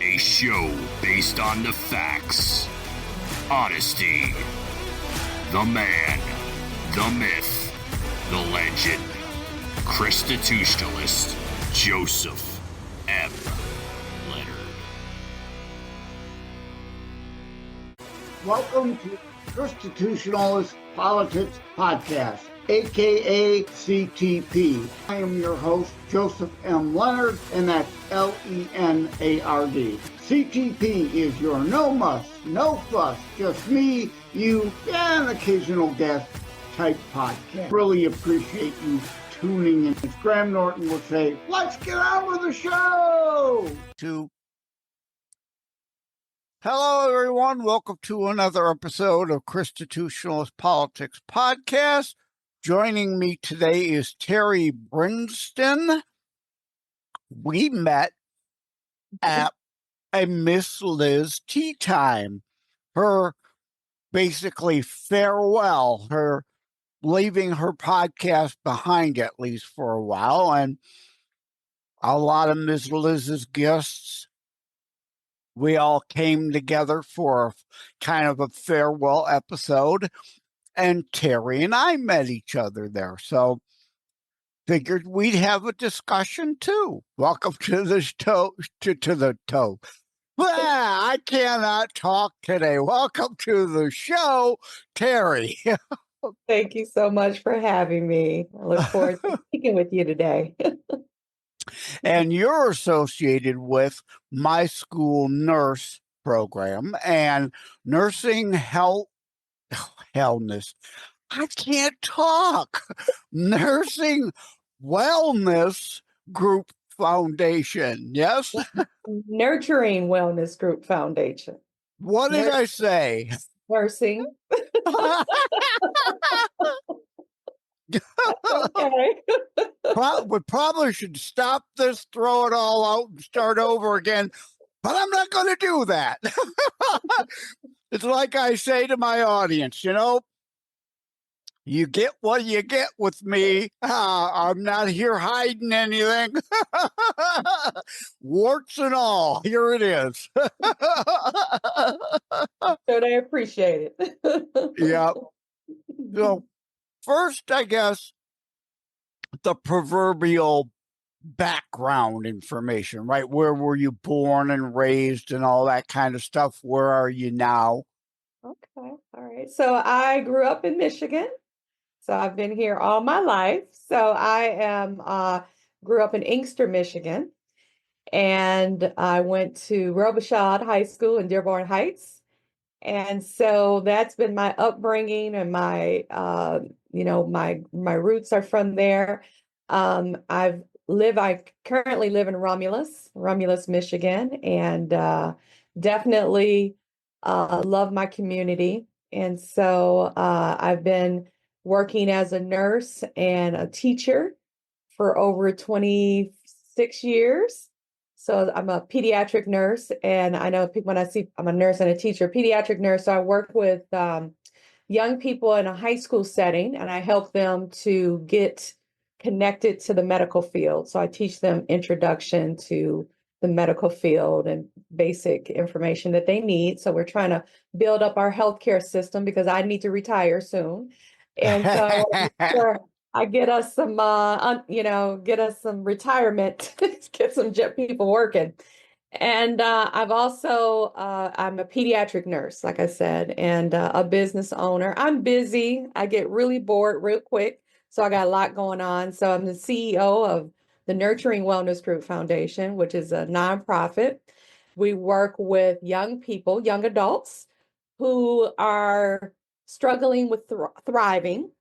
A show based on the facts, honesty, the man, the myth, the legend, Constitutionalist Joseph M. Leonard. Welcome to Constitutionalist Politics Podcast, aka CTP. I am your host, Joseph M. Leonard, and that's Leonard. CTP is your no muss, no fuss, just me, you, and occasional guest type podcast. Really appreciate you tuning in. As Graham Norton would say, let's get on with the show! Hello, everyone. Welcome to another episode of Constitutionalist Politics Podcast. Joining me today is Terry Brinston. We met at a Miss Liz tea time. Her basically farewell, her leaving her podcast behind at least for a while. And a lot of Miss Liz's guests, we all came together for kind of a farewell episode. And Terry and I met each other there. So figured we'd have a discussion too. Welcome to the show. I cannot talk today. Welcome to the show, Terry. Thank you so much for having me. I look forward to speaking with you today. And you're associated with my school nurse program and nursing wellness. I can't talk. Nursing Wellness Group Foundation. Yes? Nurturing Wellness Group Foundation. What did I say? Nursing. Okay. We probably should stop this, throw it all out, and start over again. But I'm not going to do that. It's like I say to my audience, you get what you get with me. I'm not here hiding anything. Warts and all. Here it is. So they appreciate it. Yeah. So first, I guess, the proverbial background information, right? Where were you born and raised and all that kind of stuff? Where are you now? Okay. All right. So I grew up in Michigan. So I've been here all my life. So I grew up in Inkster, Michigan, and I went to Robichaud High School in Dearborn Heights. And so that's been my upbringing, and my my roots are from there. I currently live in Romulus, Michigan, and definitely love my community. And so I've been working as a nurse and a teacher for over 26 years. So I'm a pediatric nurse, and I know when I see I'm a nurse and a teacher, pediatric nurse. So I work with young people in a high school setting, and I help them to get connected to the medical field. So I teach them introduction to the medical field and basic information that they need. So we're trying to build up our healthcare system because I need to retire soon. And so I get us some, get us some retirement, get some people working. And I'm a pediatric nurse, like I said, and a business owner. I'm busy. I get really bored real quick. So I got a lot going on. So I'm the CEO of the Nurturing Wellness Group Foundation, which is a nonprofit. We work with young people, young adults who are struggling with thriving.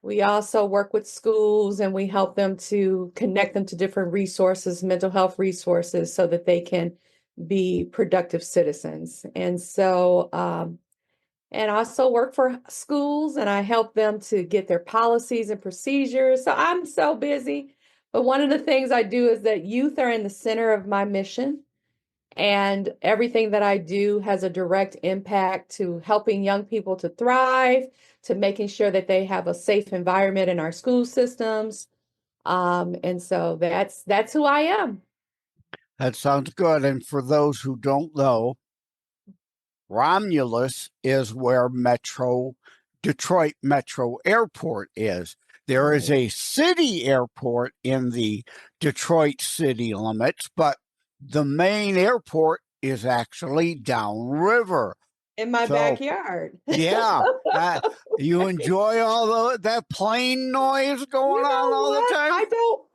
We also work with schools, and we help them to connect them to different resources, mental health resources, so that they can be productive citizens. And so, and I also work for schools, and I help them to get their policies and procedures. So I'm so busy. But one of the things I do is that youth are in the center of my mission. And everything that I do has a direct impact to helping young people to thrive, to making sure that they have a safe environment in our school systems. And so that's who I am. That sounds good. And for those who don't know, Romulus is where Detroit Metro Airport is. There is Right. a city airport in the Detroit city limits, but the main airport is actually downriver. In my So, backyard. yeah, you enjoy all that plane noise going You on know all the what? time?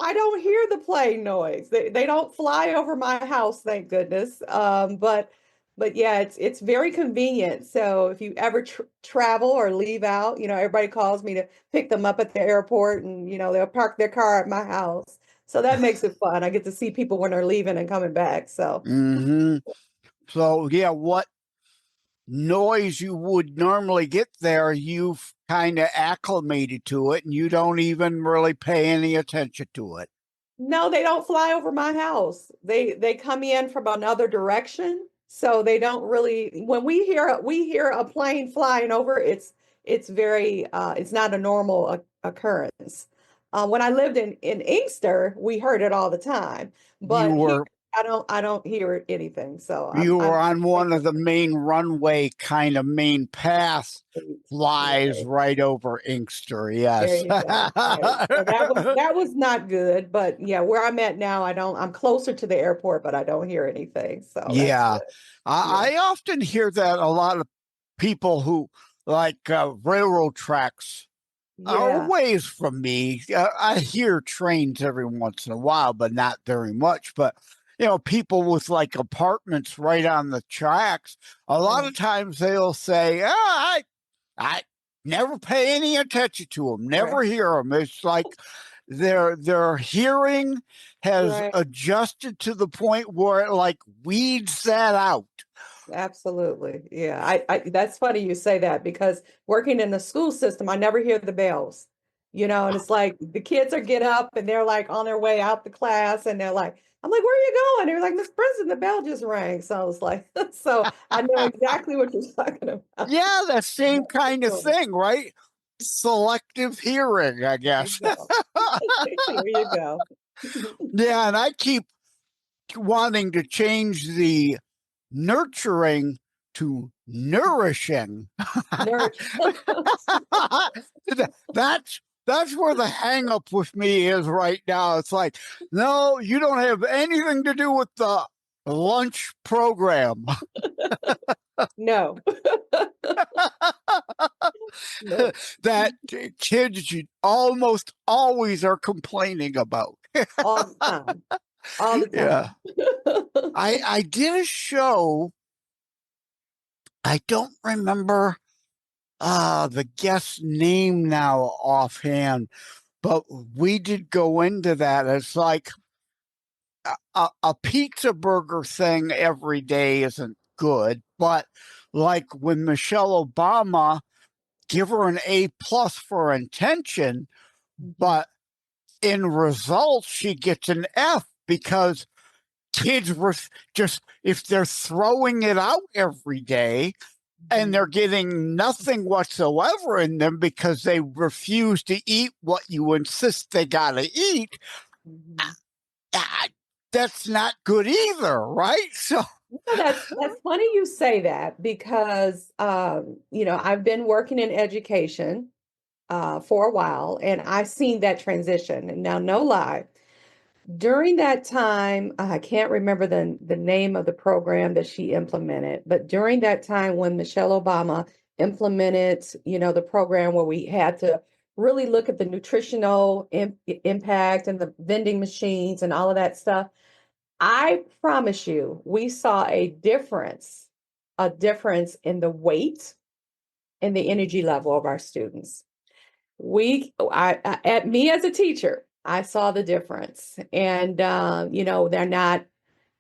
I don't hear the plane noise. They don't fly over my house, thank goodness. But yeah, it's very convenient. So if you ever travel or leave out, everybody calls me to pick them up at the airport, and they'll park their car at my house. So that makes it fun. I get to see people when they're leaving and coming back. So Mm-hmm. So, yeah, what noise you would normally get there, you've kind of acclimated to it and you don't even really pay any attention to it. no, they don't fly over my house. They come in from another direction, so they don't really. When we hear a plane flying over, it's very it's not a normal occurrence. When I lived in Inkster, we heard it all the time, You but here were I don't hear anything. So you were I'm on one of the main runway kind of main paths flies right. right over Inkster. There Yes. you go. Right. So that was not good, but yeah, where I'm at now, I'm closer to the airport, but I don't hear anything. So that's Yeah. good. Yeah. I often hear that a lot of people who like railroad tracks are Yeah. ways from me. I hear trains every once in a while, but not very much. But people with like apartments right on the tracks, a lot Right. of times they'll say, I never pay any attention to them, never Right. hear them." It's like their hearing has Right. adjusted to the point where it like weeds that out. Absolutely. Yeah. I that's funny you say that because working in the school system, I never hear the bells. And it's like the kids are get up and they're like on their way out the class and they're like, I'm like, where are you going? They're like, Miss Princeton, the bell just rang. So I was like, so I know exactly what you're talking about. Yeah, that same That's kind of funny. thing, right? Selective hearing, I There you guess. go. There you go. Yeah, and I keep wanting to change the nurturing to nourishing. Nurture. that's that's where the hang up with me is right now. It's like, no, you don't have anything to do with the lunch program. No. No. That kids almost always are complaining about. All the time. All the Yeah. time. I did a show. I don't remember the guest name now offhand, but we did go into that. It's like a pizza burger thing every day isn't good, but like when Michelle Obama, give her an A+ for intention, but in results she gets an F because kids were just, if they're throwing it out every day and they're getting nothing whatsoever in them because they refuse to eat what you insist they gotta eat, uh, that's not good either, right? So That's funny you say that because I've been working in education for a while and I've seen that transition. And now, no lie, during that time, I can't remember the name of the program that she implemented, but during that time when Michelle Obama implemented, the program where we had to really look at the nutritional impact and the vending machines and all of that stuff, I promise you, we saw a difference in the weight and the energy level of our students. At me as a teacher, I saw the difference. And,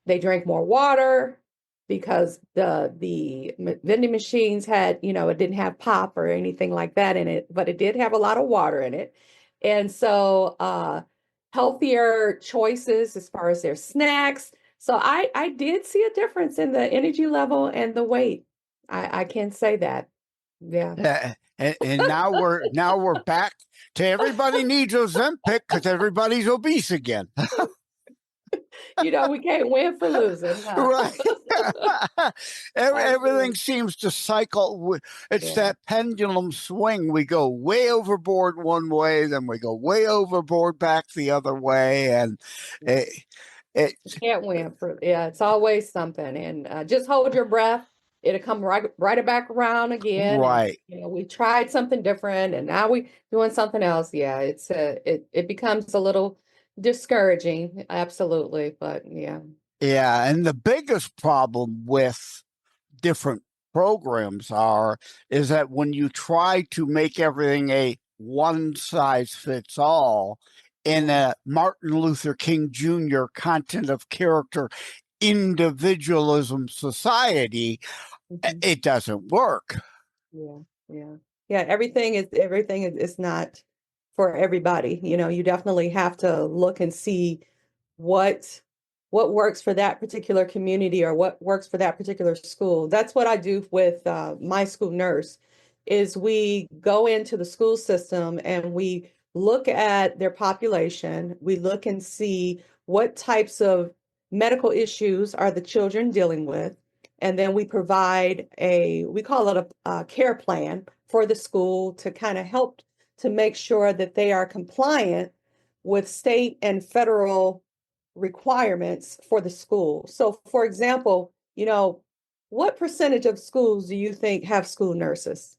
they drank more water because the vending machines had, it didn't have pop or anything like that in it, but it did have a lot of water in it. And so, healthier choices as far as their snacks. So I did see a difference in the energy level and the weight. I can say that. Yeah. and now we're back to everybody needs Ozempic because everybody's obese again. We can't win for losing, huh? Right. Everything Absolutely. seems to cycle. It's Yeah. that pendulum swing. We go way overboard one way, then we go way overboard back the other way. And Yeah. it, it Can't win for, yeah, it's always something. And just hold your breath. It'll come right back around again. And, right. we tried something different and now we doing something else. Yeah, it becomes a little discouraging. Absolutely. But yeah. Yeah. And the biggest problem with different programs is that when you try to make everything a one size fits all in Yeah. a Martin Luther King Jr. content of character individualism society, Mhm. it doesn't work. Yeah, yeah. Yeah, everything is not for everybody. You definitely have to look and see what what works for that particular community or what works for that particular school. That's what I do with my school nurse is we go into the school system and we look at their population. We look and see what types of medical issues are the children dealing with. And then we provide we call it a care plan for the school to kind of help to make sure that they are compliant with state and federal requirements for the school. So, for example, what percentage of schools do you think have school nurses?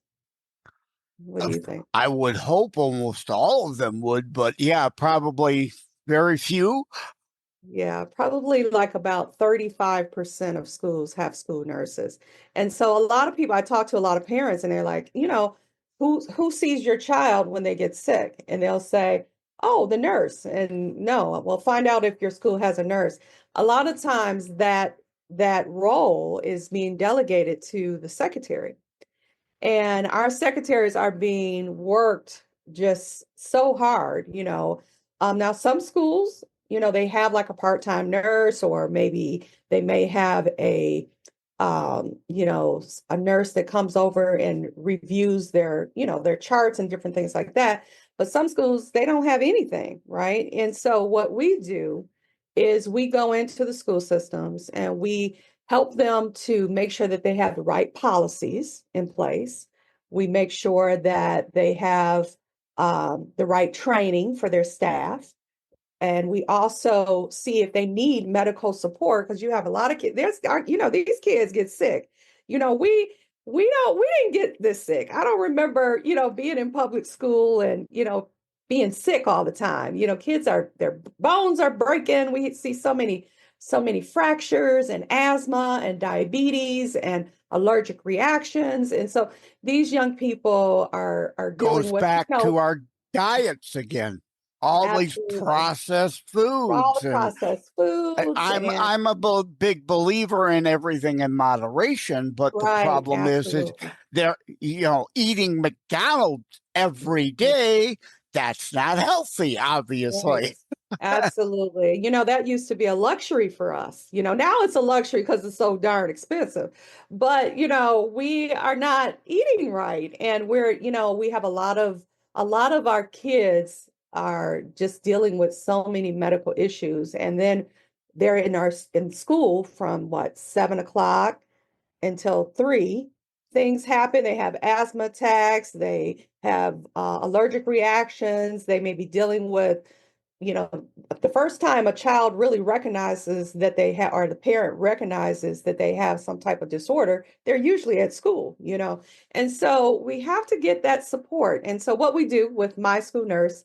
What do you think? I would hope almost all of them would, but yeah, probably very few. Yeah, probably like about 35% of schools have school nurses. And so a lot of people, I talk to a lot of parents and they're like, who sees your child when they get sick? And they'll say, oh, the nurse. And no, well, find out if your school has a nurse. A lot of times that role is being delegated to the secretary. And our secretaries are being worked just so hard. Now some schools, they have like a part-time nurse, or maybe they may have a nurse that comes over and reviews their charts and different things like that. But some schools, they don't have anything, right? And so what we do is we go into the school systems and we help them to make sure that they have the right policies in place. We make sure that they have the right training for their staff. And we also see if they need medical support because you have a lot of kids. These kids get sick. We didn't get this sick. I don't remember, being in public school and, being sick all the time. Kids their bones are breaking. We see so many fractures and asthma and diabetes and allergic reactions. And so these young people are dealing Goes with, back to our diets again. All these absolutely processed all foods, the and processed foods and I'm a big believer in everything in moderation, but the right, problem is absolutely. they're eating McDonald's every day. That's not healthy, Right. obviously. Absolutely. That used to be a luxury for us. Now it's a luxury because it's so darn expensive. But, we are not eating right. And we have a lot of our kids are just dealing with so many medical issues. And then they're in school from what, 7 o'clock until 3. Things happen. They have asthma attacks. They have allergic reactions. They may be dealing with, you know, the first time a child really recognizes that they have, or the parent recognizes that they have some type of disorder, they're usually at school. And so we have to get that support. And so what we do with my school nurse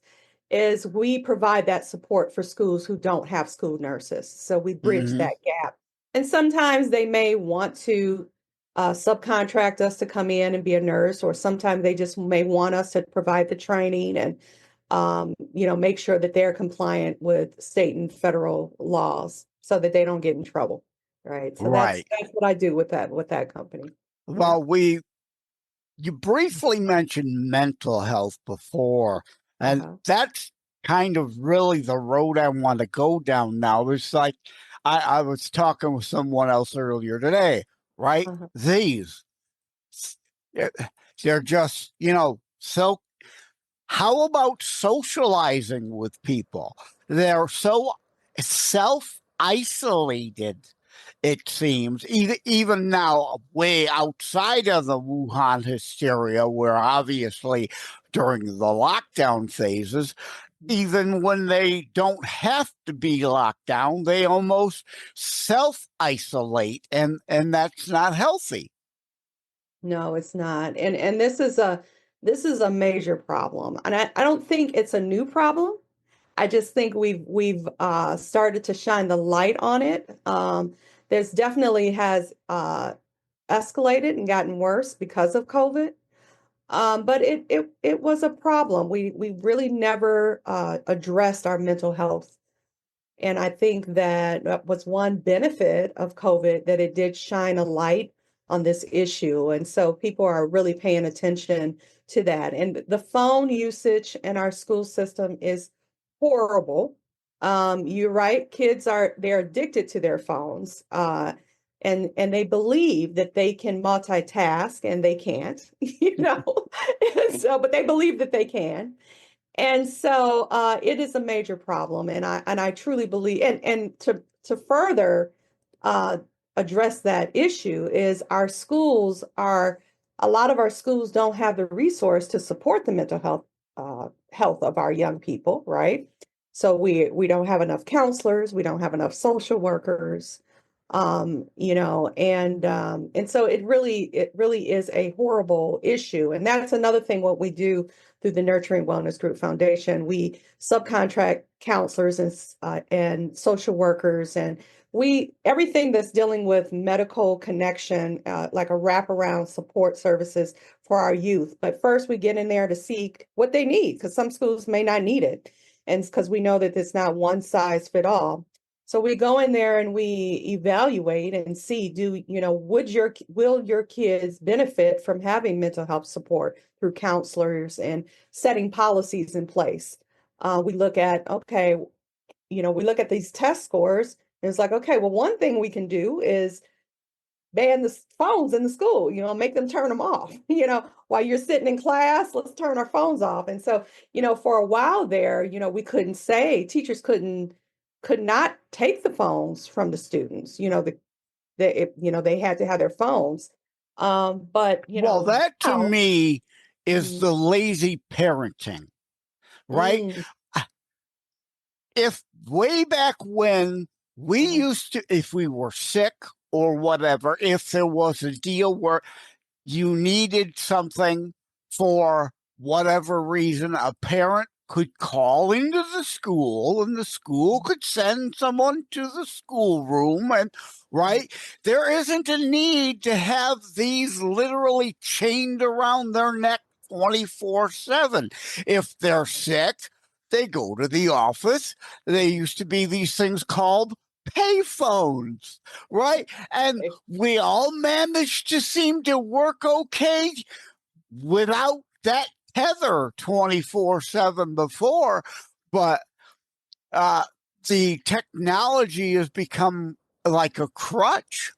is we provide that support for schools who don't have school nurses. So we bridge Hmm. that gap. And sometimes they may want to subcontract us to come in and be a nurse, or sometimes they just may want us to provide the training and make sure that they're compliant with state and federal laws so that they don't get in trouble. Right. So that's Right. that's what I do with that company. Yeah. Well, you briefly mentioned mental health before, and Uh-huh. that's kind of really the road I want to go down now. It's like I was talking with someone else earlier today, right? Uh-huh. These, eh, they're just, so how about socializing with people? They're so self isolated, it seems, even now, way outside of the Wuhan hysteria, where obviously during the lockdown phases, even when they don't have to be locked down, they almost self-isolate, and that's not healthy. No, it's not. And this is a major problem. And I don't think it's a new problem. I just think we've started to shine the light on it. There's definitely has escalated and gotten worse because of COVID. But it was a problem. We really never addressed our mental health, and I think that was one benefit of COVID, that it did shine a light on this issue. And so people are really paying attention to that. And the phone usage in our school system is horrible. You're right, they're addicted to their phones. And they believe that they can multitask, and they can't, And so, but they believe that they can. And so it is a major problem, and I truly believe, and to further uh, address that issue, is a lot of our schools don't have the resource to support the mental health of our young people, right? So we don't have enough counselors, we don't have enough social workers, and so it really is a horrible issue. And that's another thing what we do through the Nurturing Wellness Group Foundation. We subcontract counselors and social workers, and everything that's dealing with medical connection, like a wraparound support services for our youth. But first, we get in there to see what they need, because some schools may not need it, and because we know that it's not one size fit all. So we go in there and we evaluate and see, will your kids benefit from having mental health support through counselors and setting policies in place? We look at, okay, we look at these test scores, and it's like, okay, well, one thing we can do is ban the phones in the school, make them turn them off, while you're sitting in class, let's turn our phones off. And so, for a while there, teachers could not take the phones from the students. They had to have their phones. But Well, that to now, me is mm, the lazy parenting, right? mm, If way back when we mhm, used to, if we were sick or whatever, if there was a deal where you needed something for whatever reason, a parent could call into the school and the school could send someone to the schoolroom, and right, there isn't a need to have these literally chained around their neck 24/7. If they're sick, they go to the office. There used to be these things called payphones, right? And we all managed to seem to work okay without that tether 24/7 before. But the technology has become like a crutch.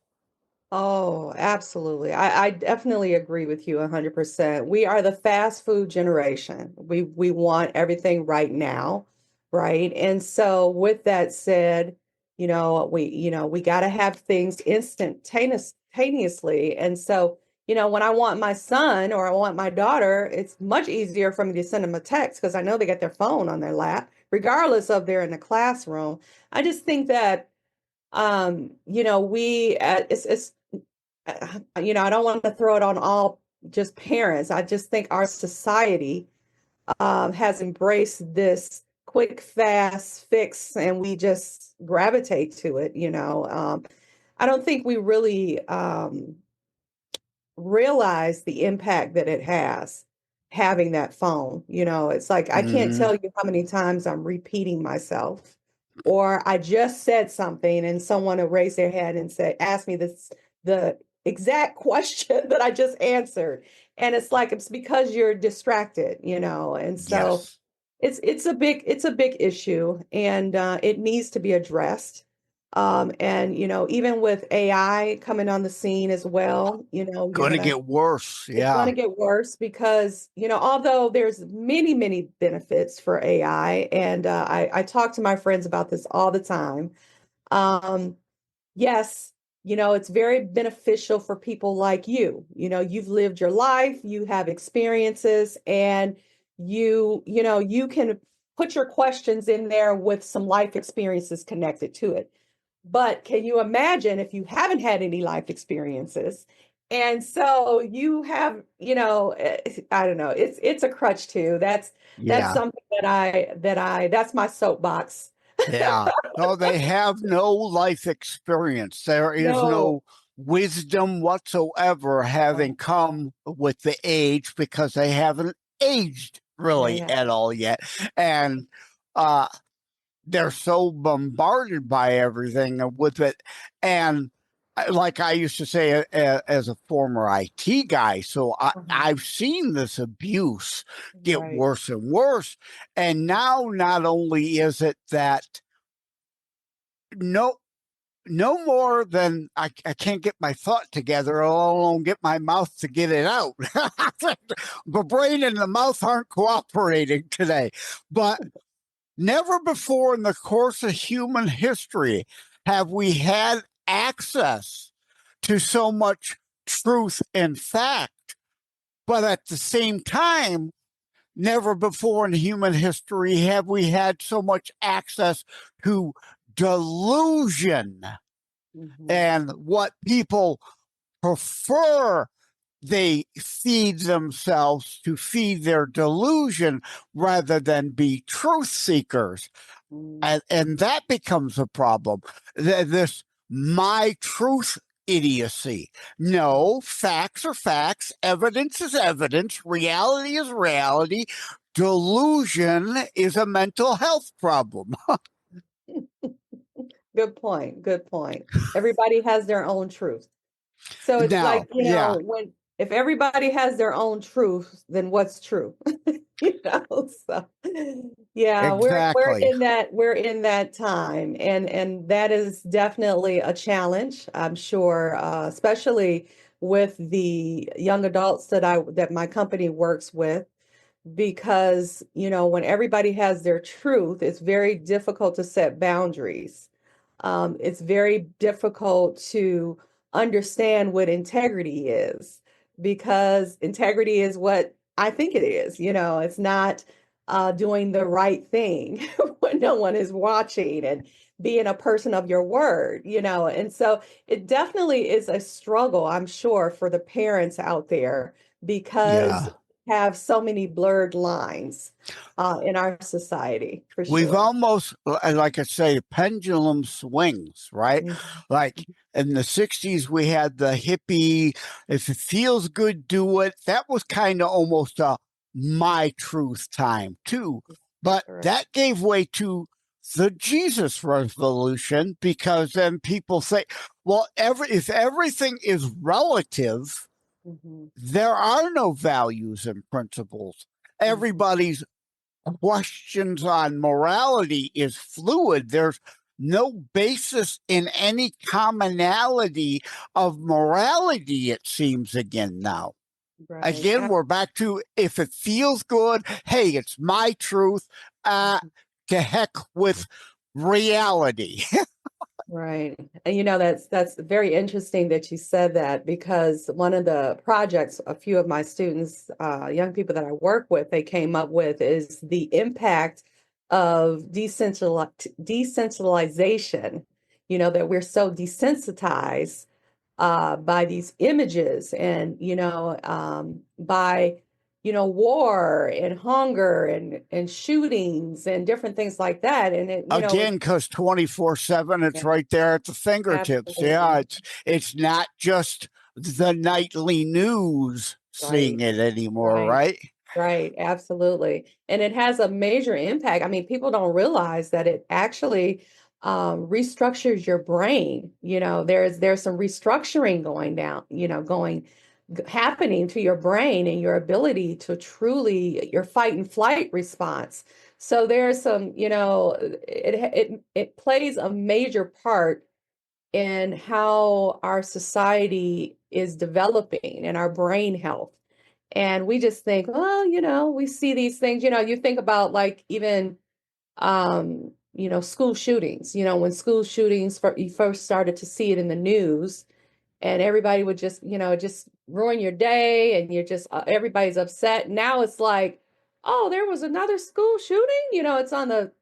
Oh, absolutely. I definitely agree with you 100%. We are the fast food generation. We want everything right now, right? And so with that said, we got to have things instantaneously. And so, when I want my son or I want my daughter, it's much easier for me to send them a text, because I know they got their phone on their lap, regardless of they're in the classroom. I just think that we I don't want to throw it on all just parents. I just think our society has embraced this quick, fast fix, and we just gravitate to it. I don't think we really realize the impact that it has, having that phone. It's like I can't Mhm. tell you how many times I'm repeating myself, or I just said something and someone will raise their hand and ask me the exact question that I just answered. And it's like, it's because you're distracted, and so Yes. it's a big issue, and it needs to be addressed. And even with AI coming on the scene as well, Going to get worse. it's going Yeah. to get worse, because although there's many, many benefits for AI, and I talk to my friends about this all the time, Yes, it's very beneficial for people like you. You've lived your life, you have experiences, and you can put your questions in there with some life experiences connected to it. But can you imagine if you haven't had any life experiences? And so you have, I don't know, it's a crutch too. That's Yeah. something that's my soapbox. Yeah. No, they have no life experience. There is No. no wisdom whatsoever having come with the age because they haven't aged really Yeah. at all yet. And uh they're so bombarded by everything with it. And like I used to say as a former IT guy, so I've seen this abuse get Right. worse and worse. And now not only is it that no no more than I can't get my thought together, let alone get my mouth to get it out. The brain and the mouth aren't cooperating today. But never before in the course of human history have we had access to so much truth and fact. But at the same time, never before in human history have we had so much access to delusion Mhm. and what people prefer. They feed themselves to feed their delusion rather than be truth seekers. Mm. And that becomes a problem. This my truth idiocy. No, facts are facts, evidence is evidence, reality is reality. Delusion is a mental health problem. Good point. Good point. Everybody has their own truth. So it's Now, like, yeah, when if everybody has their own truth, then what's true? So yeah, exactly. we're in that time, and that is definitely a challenge, I'm sure, especially with the young adults that my company works with, because when everybody has their truth, it's very difficult to set boundaries. It's very difficult to understand what integrity is, because integrity is what I think it is. It's not doing the right thing when no one is watching, and being a person of your word. And so it definitely is a struggle, I'm sure, for the parents out there, because Yeah. have so many blurred lines in our society, for We've sure. almost, like I say, pendulum swings, right? Mhm. Like in the 60s, we had the hippie, if it feels good, do it. That was kind of almost a my truth time, too. But Correct. that gave way to the Jesus revolution because then people say, well, if everything is relative, Mhm. there are no values and principles. Mhm. Everybody's questions on morality is fluid. There's no basis in any commonality of morality, it seems, again now. Right. Again, we're back to if it feels good, hey, it's my truth. Mhm. To heck with reality. Right. And that's very interesting that you said that, because one of the projects a few of my students, young people that I work with, they came up with is the impact of decentralization, that we're so desensitized by these images, and by war and hunger and shootings and different things like that, and Again, because 24/7, it's yeah, right there at the fingertips. Yeah, absolutely. it's not just the nightly news seeing Right. it anymore, Right. right? Right, absolutely. And it has a major impact. I mean, people don't realize that it actually restructures your brain. There's some restructuring going down, happening to your brain, and your ability to truly your fight and flight response. So there's some, it plays a major part in how our society is developing and our brain health. And we just think, well, we see these things, you think about, like, even school shootings, when school shootings, you first started to see it in the news, and everybody would just ruin your day, and you're just everybody's upset. Now it's like, oh, there was another school shooting. It's on the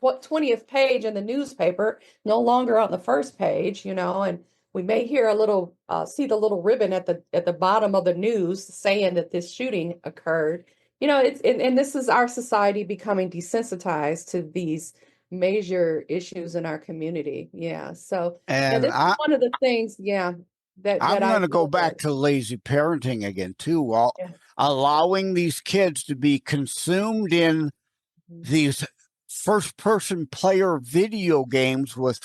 20th page in the newspaper, no longer on the first page. And we may hear see the little ribbon at the bottom of the news saying that this shooting occurred. And this is our society becoming desensitized to these major issues in our community. Yeah. So yeah, And this is one of the things, yeah, that I'm I going to go look back at. to lazy parenting again, too. Well, Yeah. allowing these kids to be consumed in Mhm. these first person player video games with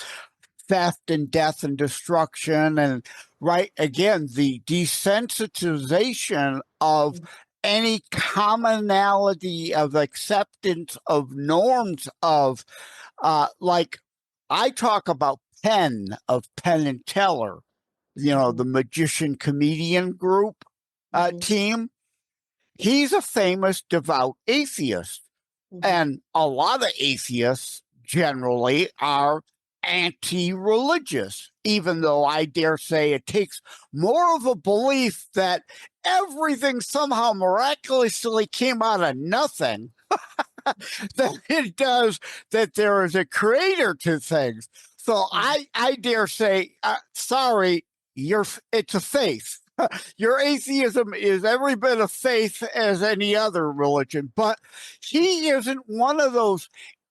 theft and death and destruction. And right again, the desensitization of any commonality of acceptance of norms of like I talk about Penn of Penn and Teller, the magician comedian group Mhm. team. He's a famous devout atheist. Mhm. And a lot of atheists generally are anti religious, even though I dare say it takes more of a belief that everything somehow miraculously came out of nothing than it does that there is a creator to things. So I dare say, sorry, it's a faith. Your atheism is every bit of faith as any other religion, but he isn't one of those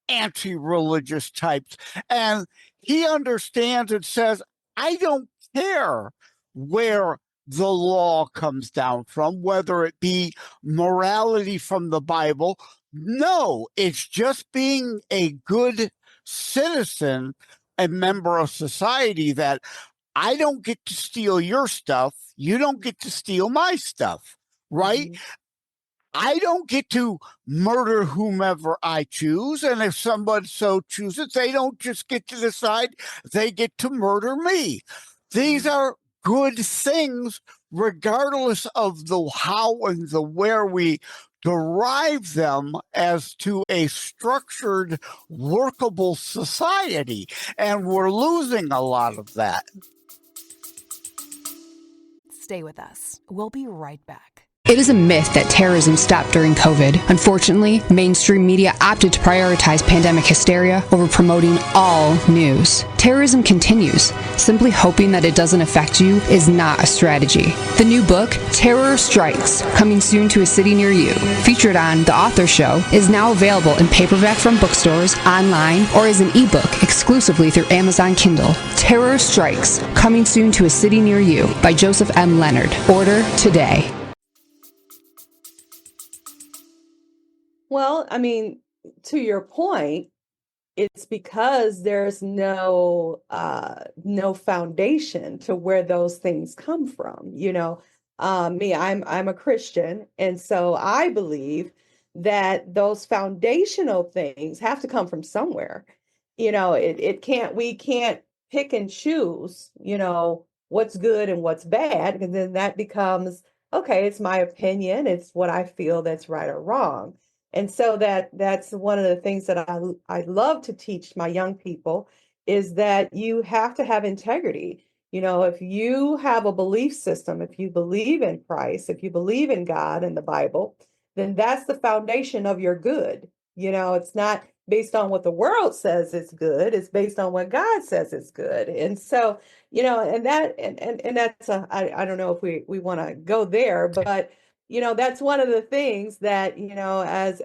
anti-religious types. And he understands and says, I don't care where the law comes down from, whether it be morality from the Bible. No, it's just being a good citizen, a member of society, that I don't get to steal your stuff. You don't get to steal my stuff, right? Mhm. I don't get to murder whomever I choose. And if somebody so chooses, they don't just get to decide, they get to murder me. These are good things, regardless of the how and the where we derive them as to a structured, workable society. And we're losing a lot of that. Stay with us. We'll be right back. It is a myth that terrorism stopped during COVID. Unfortunately, mainstream media opted to prioritize pandemic hysteria over promoting all news. Terrorism continues. Simply hoping that it doesn't affect you is not a strategy. The new book, Terror Strikes, coming soon to a city near you, featured on The Author Show, is now available in paperback from bookstores, online, or as an ebook exclusively through Amazon Kindle. Terror Strikes, coming soon to a city near you by Joseph M. Leonard. Order today. Well, I mean, to your point, it's because there's no foundation to where those things come from. I'm a Christian, and so I believe that those foundational things have to come from somewhere. We can't pick and choose, what's good and what's bad, because then that becomes, okay, it's my opinion, it's what I feel that's right or wrong. And so that's one of the things that I love to teach my young people, is that you have to have integrity. If you have a belief system, if you believe in Christ, if you believe in God and the Bible, then that's the foundation of your good. It's not based on what the world says is good, it's based on what God says is good. And so, and that's I don't know if we want to go there, but that's one of the things that,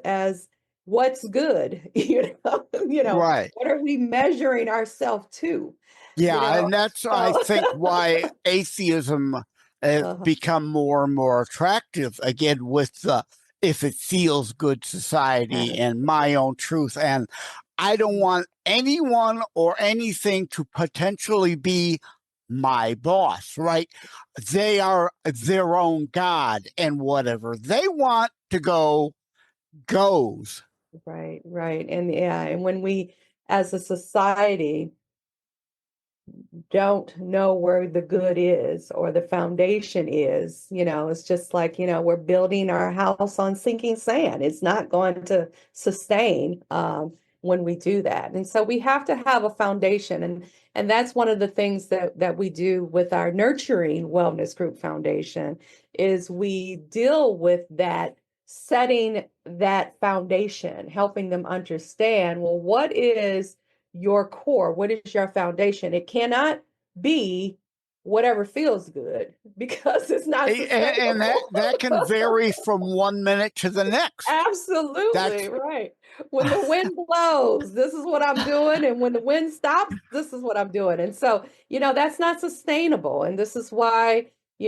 as what's good, Right. what are we measuring ourselves to, Yeah, and that's, I so think, why atheism has uh-huh. become more and more attractive, again, with the if it feels good society and my own truth. And I don't want anyone or anything to potentially be my boss, right? They are their own God, and whatever they want to go goes. Right. And yeah, and when we as a society don't know where the good is or the foundation is, it's just like, we're building our house on sinking sand. It's not going to sustain. when we do that. And so we have to have a foundation. And that's one of the things that we do with our Nurturing Wellness Group Foundation is we deal with that, setting that foundation, helping them understand, well, what is your core? What is your foundation? It cannot be whatever feels good because it's not And that sustainable. can vary from 1 minute to the next. Absolutely, right. When the wind blows, this is what I'm doing. And when the wind stops, this is what I'm doing. And so, that's not sustainable. And this is why, I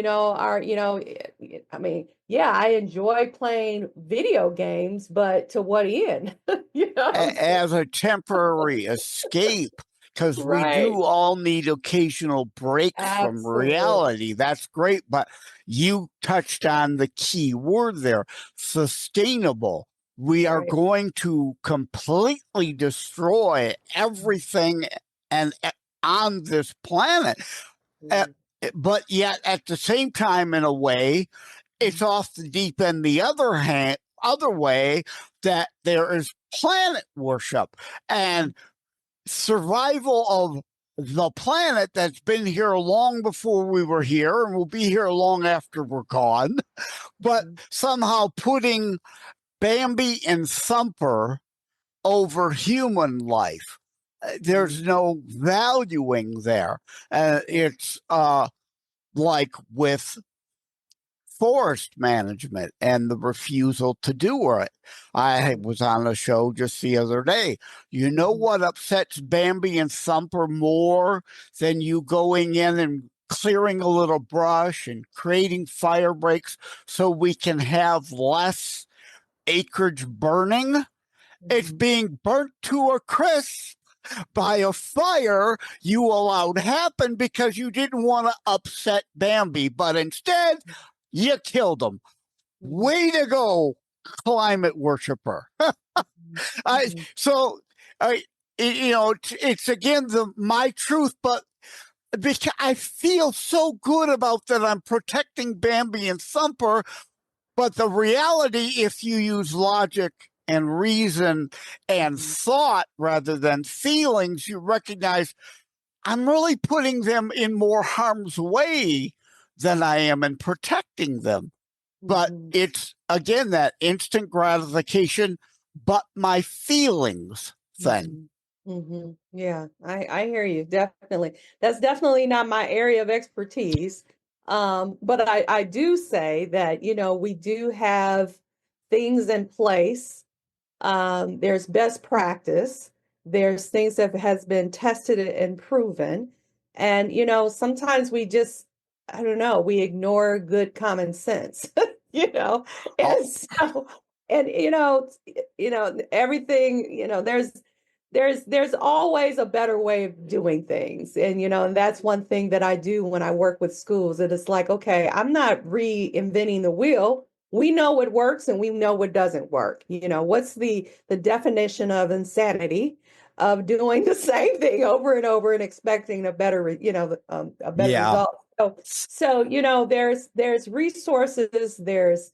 mean, yeah, I enjoy playing video games, but to what end? As a temporary escape, because we Right. do all need occasional breaks from Absolutely. reality. That's great. But you touched on the key word there, sustainable. We are Right. going to completely destroy everything and on this planet. But yet at the same time, in a way, it's off the deep end the other way, that there is planet worship and survival of the planet that's been here long before we were here and will be here long after we're gone, but somehow putting Bambi and Thumper over human life. There's no valuing there. It's like with forest management and the refusal to do it. I was on a show just the other day. You know what upsets Bambi and Thumper more than you going in and clearing a little brush and creating fire breaks so we can have less acreage burning? It's being burnt to a crisp by a fire you allowed happen because you didn't want to upset Bambi, but instead you killed him. Way to go, climate worshiper. It's again my truth, but because I feel so good about that I'm protecting Bambi and Thumper, but the reality, if you use logic and reason and thought rather than feelings, you recognize I'm really putting them in more harm's way than I am in protecting them. But it's, again, that instant gratification, but my feelings thing. Yeah, I hear you. Definitely. That's definitely not my area of expertise. But I do say that, we do have things in place. There's best practice. There's things that has been tested and proven. And, sometimes we just, I don't know, we ignore good common sense, and so, and, everything, there's always a better way of doing things. And that's one thing that I do when I work with schools. It is like, okay, I'm not reinventing the wheel. We know what works and we know what doesn't work. What's the definition of insanity of doing the same thing over and over and expecting a better, a better result. So, there's resources, there's,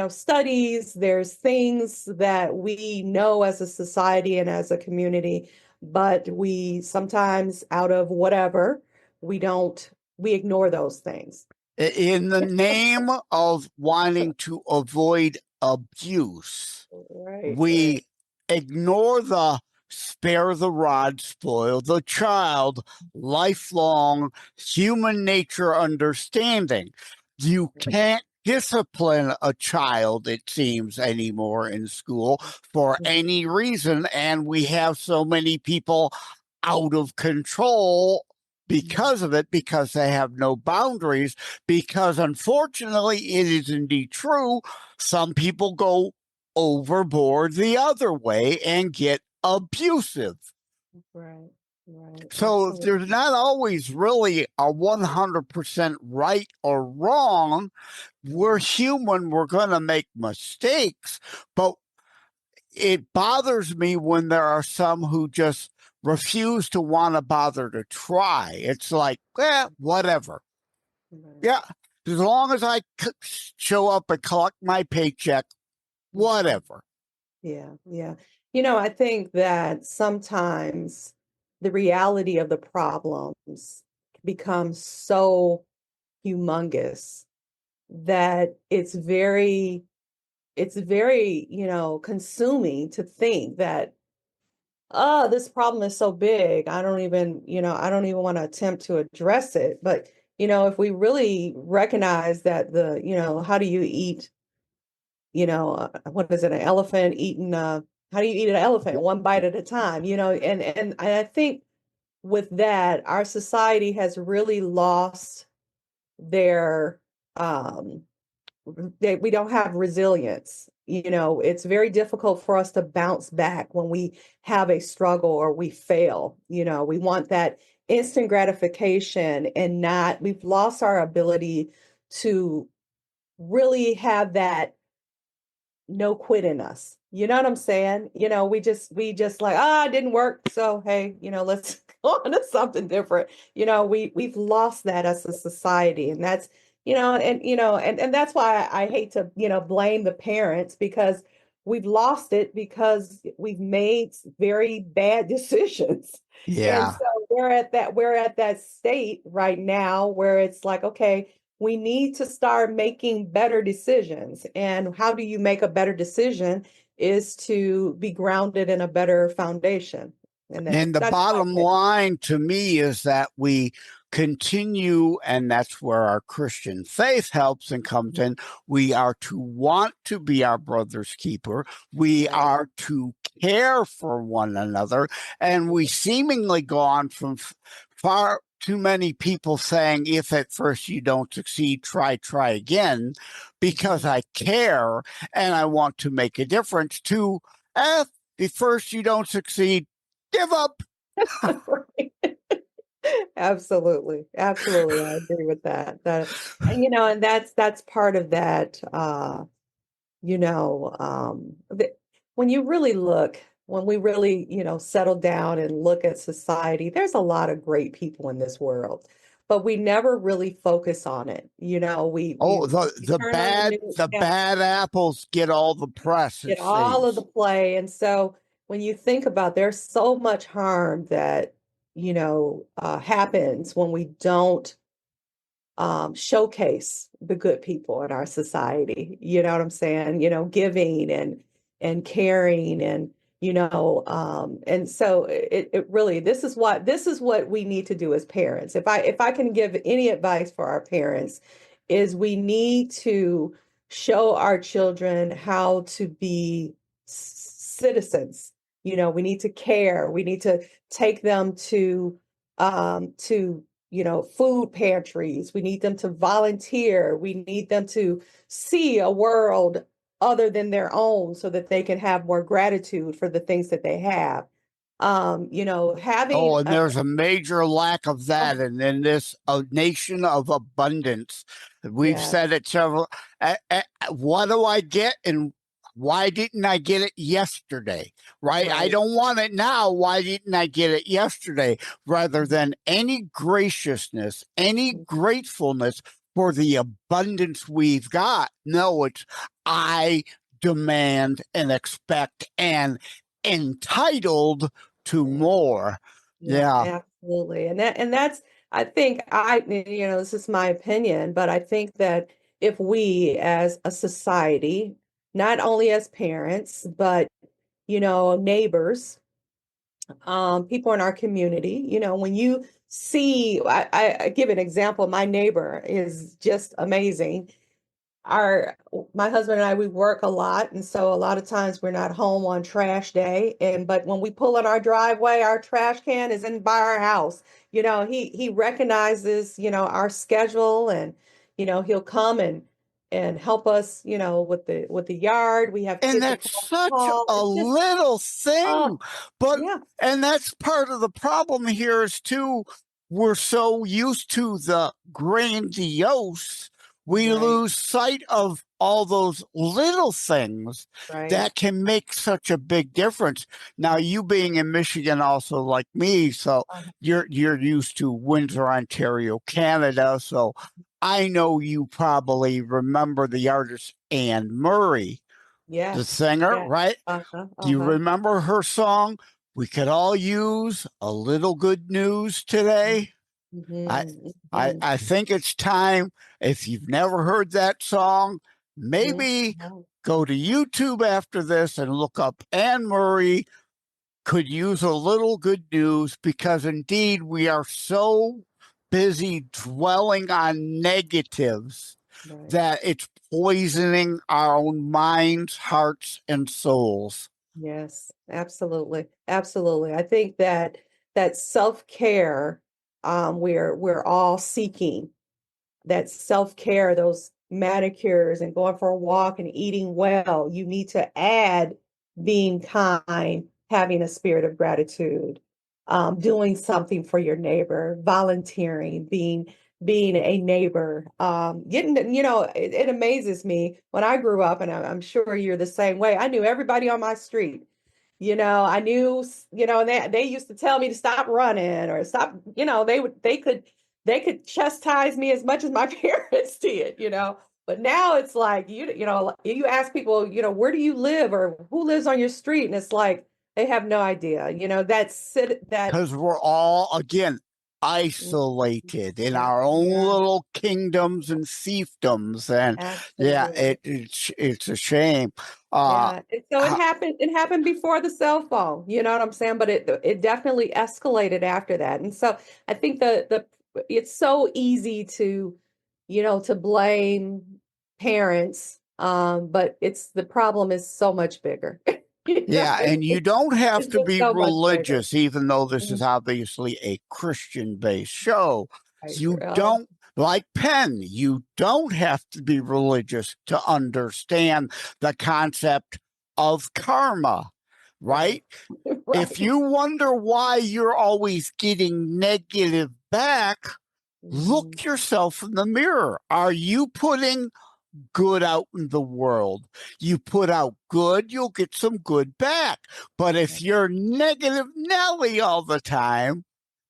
studies, there's things that we know as a society and as a community, but we sometimes, out of whatever, we ignore those things. In the name of wanting to avoid abuse, we ignore the spare the rod, spoil the child, lifelong human nature understanding. You can't discipline a child, it seems, anymore in school for any reason. And we have so many people out of control because of it, because they have no boundaries, because unfortunately it is indeed true, some people go overboard the other way and get abusive. Right. So Absolutely. there's not always really a 100% right or wrong. We're human, we're going to make mistakes, but it bothers me when there are some who just refuse to want to bother to try. It's like, whatever. Yeah, as long as I show up and collect my paycheck, whatever. Yeah. I think that sometimes the reality of the problems becomes so humongous that it's very, consuming to think that, oh, this problem is so big. I don't even want to attempt to address it. But, if we really recognize that how do you eat, what is it, an elephant eating, how do you eat an elephant one bite at a time, and I think with that, our society has really lost their, um, we don't have resilience. It's very difficult for us to bounce back when we have a struggle or we fail. We want that instant gratification and we've lost our ability to really have that no quit in us. You know what I'm saying? We just like, it didn't work. So, hey, let's go on to something different. We've lost that as a society. And that's, and that's why I hate to, blame the parents, because we've lost it because we've made very bad decisions. And Yeah. so we're at that state right now where it's like, okay, we need to start making better decisions. And how do you make a better decision is to be grounded in a better foundation. And And the that's my bottom opinion. line to me is that we continue, and that's where our Christian faith helps and comes in. We are to want to be our brother's keeper. We Right. are to care for one another. And we seemingly go on from far too many people saying, if at first you don't succeed, try again, because I care and I want to make a difference, to, if first you don't succeed, give up. Right. Absolutely. Absolutely. I agree with that. And that's part of that, you know, the, when you really look, when we really, settle down and look at society, there's a lot of great people in this world, but we never really focus on it. We Oh, the turn on the bad news, the yeah, bad apples get all the press, it get all of the seems. play. And so when you think about, there's so much harm that, happens when we don't showcase the good people in our society. You know what I'm saying? Giving and caring and so it really, this is what we need to do as parents. If I can give any advice for our parents, is we need to show our children how to be citizens. We need to care. We need to take them to food pantries. We need them to volunteer. We need them to see a world other than their own so that they can have more gratitude for the things that they have. Having Oh, and there's a major lack of that, oh, and in this a nation of abundance. We've yeah, said it several. What do I get, and why didn't I get it yesterday? Right? I right. don't want it now. Why didn't I get it yesterday? Rather Mhm. than any graciousness, any gratefulness for the abundance we've got. No, it's I demand and expect and entitled to Yeah, more. yeah, Yeah. absolutely. And that's, I think, this is my opinion, but I think that if we as a society, not only as parents, but neighbors, people in our community, when you see, I give an example. My neighbor is just amazing. My husband and I, we work a lot, and so a lot of times we're not home on trash day. But when we pull in our driveway, our trash can is in by our house. He recognizes our schedule, and he'll come and help us, with the yard. We have And kids that that's come up the such hall. a It's just, little oh thing. But, yeah, and that's part of the problem here is too, we're so used to the grandiose, we right, lose sight of all those little things right. that can make such a big difference. Now, you being in Michigan also like me, so you're used to Windsor, Ontario, Canada. So I know you probably remember the artist Anne Murray, the Yes. singer, Yeah. right? Uh-huh. Do you Uh-huh. remember her song? We could all use a little good news today. I, Mm-hmm. I, Mm-hmm. I think it's time. If you've never heard that song, maybe Mm-hmm. go to YouTube after this and look up Anne Murray could use a little good news, because indeed we are so busy dwelling on negatives Right. that it's poisoning our own minds, hearts, and souls. Yes, absolutely. Absolutely. I think that self-care, we're all seeking that self-care, those manicures and going for a walk and eating well. You need to add being kind, having a spirit of gratitude, doing something for your neighbor, volunteering, being a neighbor, getting, it amazes me when I grew up, and I'm sure you're the same way. I knew everybody on my street. I knew, and they used to tell me to stop running or stop, they could chastise me as much as my parents did. But now it's like, you ask people, where do you live or who lives on your street? And it's like, they have no idea, that. Because we're all, again, isolated in Yeah, our own yeah, little kingdoms and fiefdoms. And yeah, absolutely. it's a shame. Uh, Yeah. So how, it happened before the cell phone, you know what I'm saying? But it definitely escalated after that. And so I think the it's so easy to blame parents. But the problem is so much bigger. yeah, and you don't have It's to just be so much bigger. religious, even though this is Mhm. obviously a Christian-based show. Right. You don't, like Penn, you don't have to be religious to understand the concept of karma, Right. right? If Right. you wonder why you're always getting negative back, Mhm. look yourself in the mirror. Are you putting good out in the world? You put out good, you'll get some good back. But if you're negative Nelly all the time,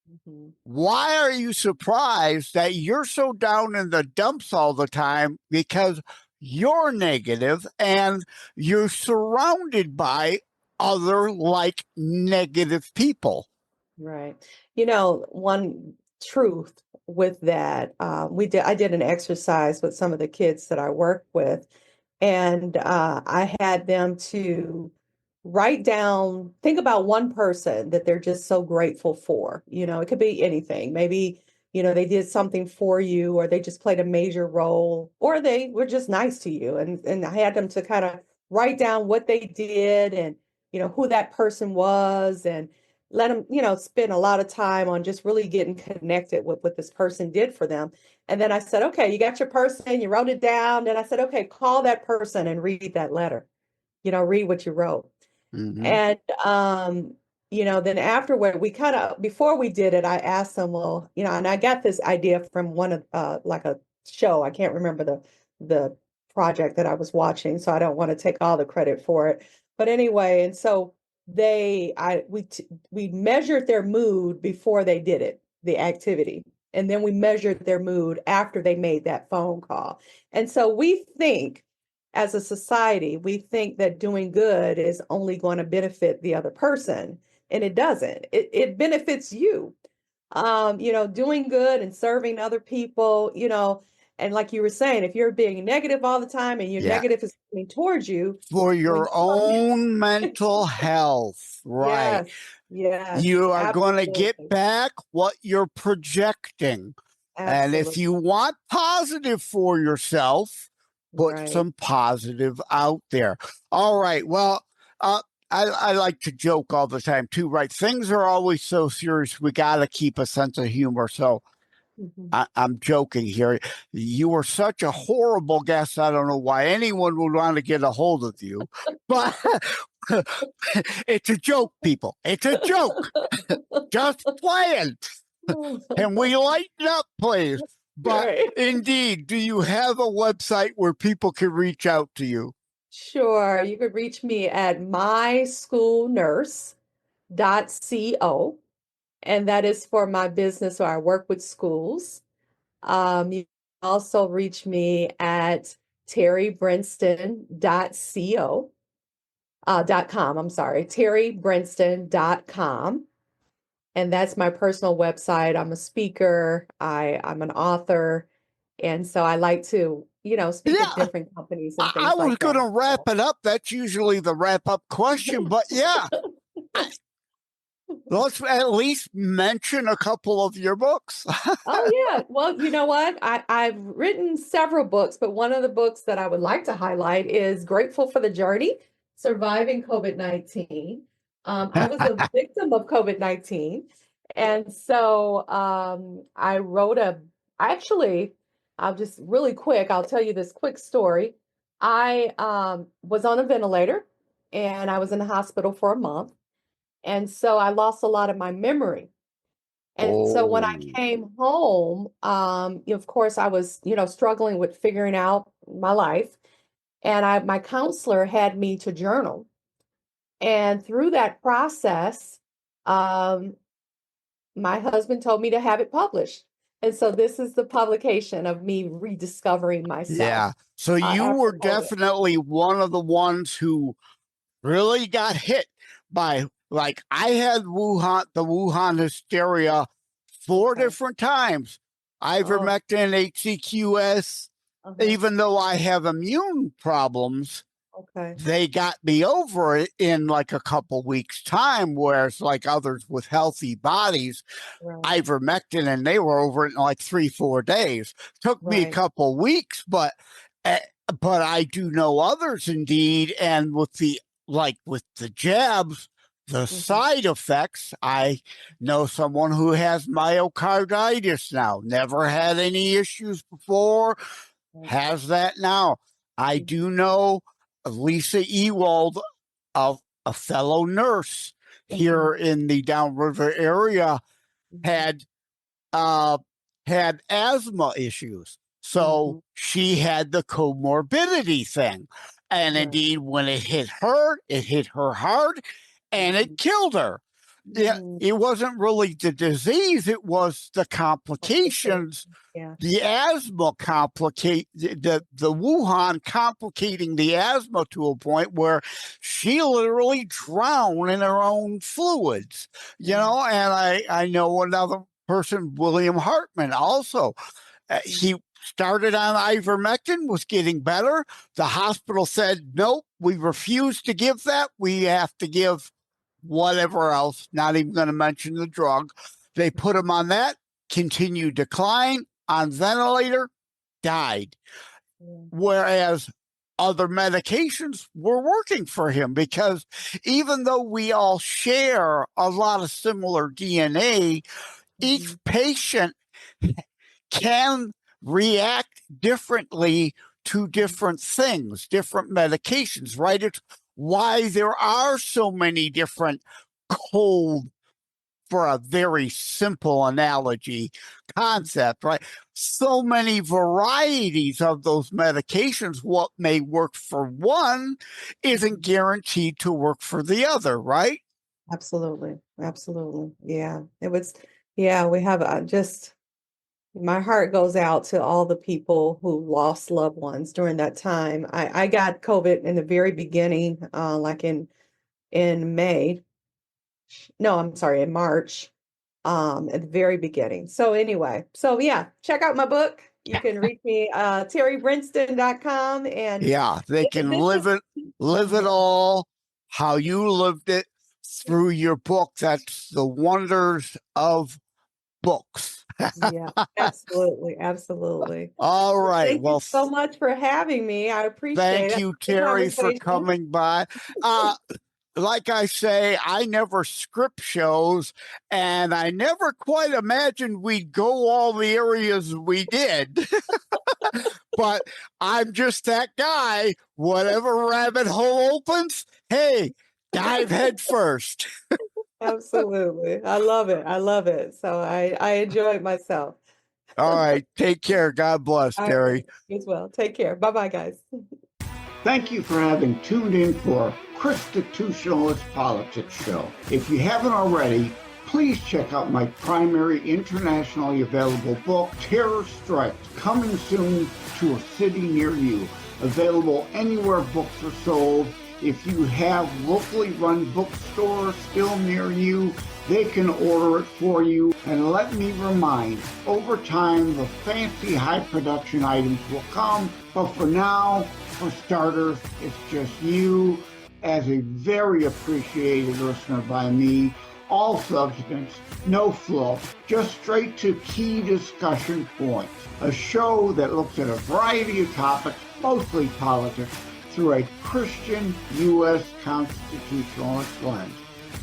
Mhm. why are you surprised that you're so down in the dumps all the time? Because you're negative and you're surrounded by other like negative people. Right. One truth with that, I did an exercise with some of the kids that I work with, and I had them to write down, think about one person that they're just so grateful for. It could be anything. Maybe, they did something for you, or they just played a major role, or they were just nice to you. And I had them to kind of write down what they did and, who that person was, and let them, spend a lot of time on just really getting connected with what this person did for them. And then I said, okay, you got your person, you wrote it down. Then I said, okay, call that person and read that letter, read what you wrote. Mm-hmm. And then afterward, we kind of before we did it, I asked them, well, and I got this idea from one of like a show. I can't remember the project that I was watching, so I don't want to take all the credit for it. But anyway, and so we measured their mood before they did it, the activity. And then we measured their mood after they made that phone call. And so we think as a society, we think that doing good is only going to benefit the other person, and it doesn't. It benefits you. Doing good and serving other people, and like you were saying, if you're being negative all the time and your Yeah. negative is coming towards you, For when your you are, own mental health, right? yes, yes, You are going to get absolutely, back what you're projecting. And if absolutely, you want positive for yourself, put right. some positive out there. All right. Well, I like to joke all the time too, right? Things are always so serious. We got to keep a sense of humor. So Mhm. I'm joking here. You were such a horrible guest. I don't know why anyone would want to get a hold of you, but it's a joke, people. It's a joke. Just playing. And we lighten up, please. But Right. indeed, do you have a website where people can reach out to you? Sure. You could reach me at myschoolnurse.co, and that is for my business where I work with schools. You can also reach me at terrybrinston.com. I'm sorry, terrybrinston.com. And that's my personal website. I'm a speaker. I'm an author. And so I like to, speak at Yeah, different companies and I things was like going that. to wrap it up. That's usually the wrap up question, but yeah, let's at least mention a couple of your books. Oh yeah. Well, you know what? I've written several books, but one of the books that I would like to highlight is Grateful for the Journey, Surviving COVID-19. I was a victim of COVID-19. And so I wrote actually, I'll just really quick, I'll tell you this quick story. I was on a ventilator and I was in the hospital for a month. And so I lost a lot of my memory. And so when I Oh, came home, of course, I was, struggling with figuring out my life. And my counselor had me to journal. And through that process, um, my husband told me to have it published. And so this is the publication of me rediscovering myself yeah. So you after were COVID. definitely one of the ones who really got hit by, like, I had the Wuhan hysteria 4 Okay. different times. Oh, Ivermectin, HCQS, uh-huh. even though I have immune problems, Okay. they got me over it in like a couple weeks time, whereas like others with healthy bodies, Right. ivermectin, and they were over it in like 3-4 days. Took me a Right. couple weeks, uh, but I do know others indeed, and with the jabs, the Hmm. side effects. I know someone who has myocarditis now, never had any issues before, Right. has that now. I Mhm. do know Lisa Ewald, a fellow nurse here Mhm. in the Downriver area, Mhm. had uh, had asthma issues. So Mhm. she had the comorbidity thing. And Right. indeed, when it hit her hard and it Mhm. killed her. Yeah, Mhm. it wasn't really the disease, it was the Complicated. complications, Yeah. the asthma complicate the Wuhan complicating the asthma to a point where she literally drowned in her own fluids, Wow. and I know another person, William Hartman, also. Mhm. He started on ivermectin, was getting better. The hospital said, nope, we refuse to give that. We have to give whatever else, not even going to mention the drug. They put him on that, continued decline, on ventilator, died. Yeah. Whereas other medications were working for him, because even though we all share a lot of similar DNA, each Mhm. patient can react differently to Mhm. different things, different medications, right? It's why there are so many different cold, for a very simple analogy concept, right? So many varieties of those medications. What may work for one isn't Mhm. guaranteed to work for the other, right? Absolutely. Absolutely. Yeah. Yeah, we have just my heart goes out to all the people who lost loved ones during that time. I got COVID in the very beginning, like in May. No, I'm sorry, in March, at the very beginning. So anyway, so yeah, check out my book. You can reach me, terrybrinston.com. And Yeah, they can this is, live it yeah, all how you lived it through your book. That's the wonders of books. yeah, absolutely, absolutely. All Well, right. thank you Well, so much for having me. I appreciate thank it. you, Good Terry, for conversation. coming by. Like I say, I never script shows, and I never quite imagined we'd go all the areas we did. But I'm just that guy. Whatever rabbit hole opens, hey, dive head first. Absolutely. I love it. I love it. So I enjoy it myself. All right. Take care. God bless, All right. Terry. You as well. Take care. Bye-bye, guys. Thank you for having tuned in for Constitutionalist Politics Show. If you haven't already, please check out my primary internationally available book, Terror Strikes, coming soon to a city near you. available anywhere books are sold. If you have locally run bookstores still near you, they can order it for you. And let me remind, over time, the fancy high production items will come. But for now, for starters, it's just you as a very appreciated listener by me. All substance, no fluff, just straight to key discussion points. A show that looks at a variety of topics, mostly politics, through a Christian U.S. constitutionalist lens.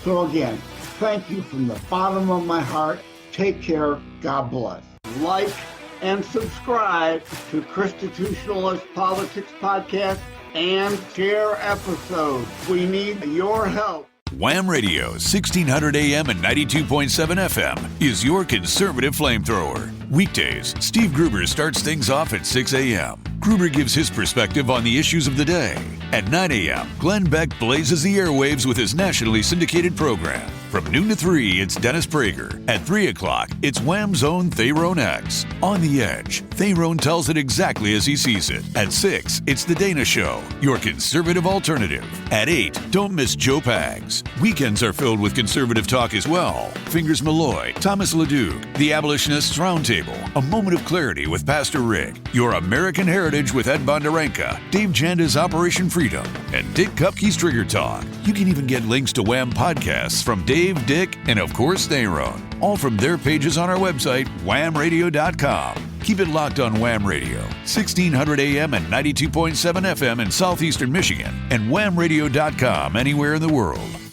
So again, thank you from the bottom of my heart. Take care. God bless. Like and subscribe to Constitutionalist Politics Podcast and share episodes. We need your help. Wham Radio, 1600 AM and 92.7 FM is your conservative flamethrower. Weekdays, Steve Gruber starts things off at 6 a.m. Gruber gives his perspective on the issues of the day. At 9 a.m., Glenn Beck blazes the airwaves with his nationally syndicated program. From noon to 3, it's Dennis Prager. At 3 o'clock, it's Wham's own Thayrone X. On the Edge, Thayrone tells it exactly as he sees it. At 6, it's The Dana Show, your conservative alternative. At 8, don't miss Joe Pags. Weekends are filled with conservative talk as well. Fingers Malloy, Thomas LeDuc, The Abolitionists Roundtable, A Moment of Clarity with Pastor Rick, Your American Heritage with Ed Bondarenka, Dave Janda's Operation Freedom, and Dick Kupke's Trigger Talk. You can even get links to Wham podcasts from Dave, Dick, and of course Thayrone, all from their pages on our website, whamradio.com. Keep it locked on Wham Radio, 1600 AM and 92.7 FM in southeastern Michigan, and whamradio.com anywhere in the world.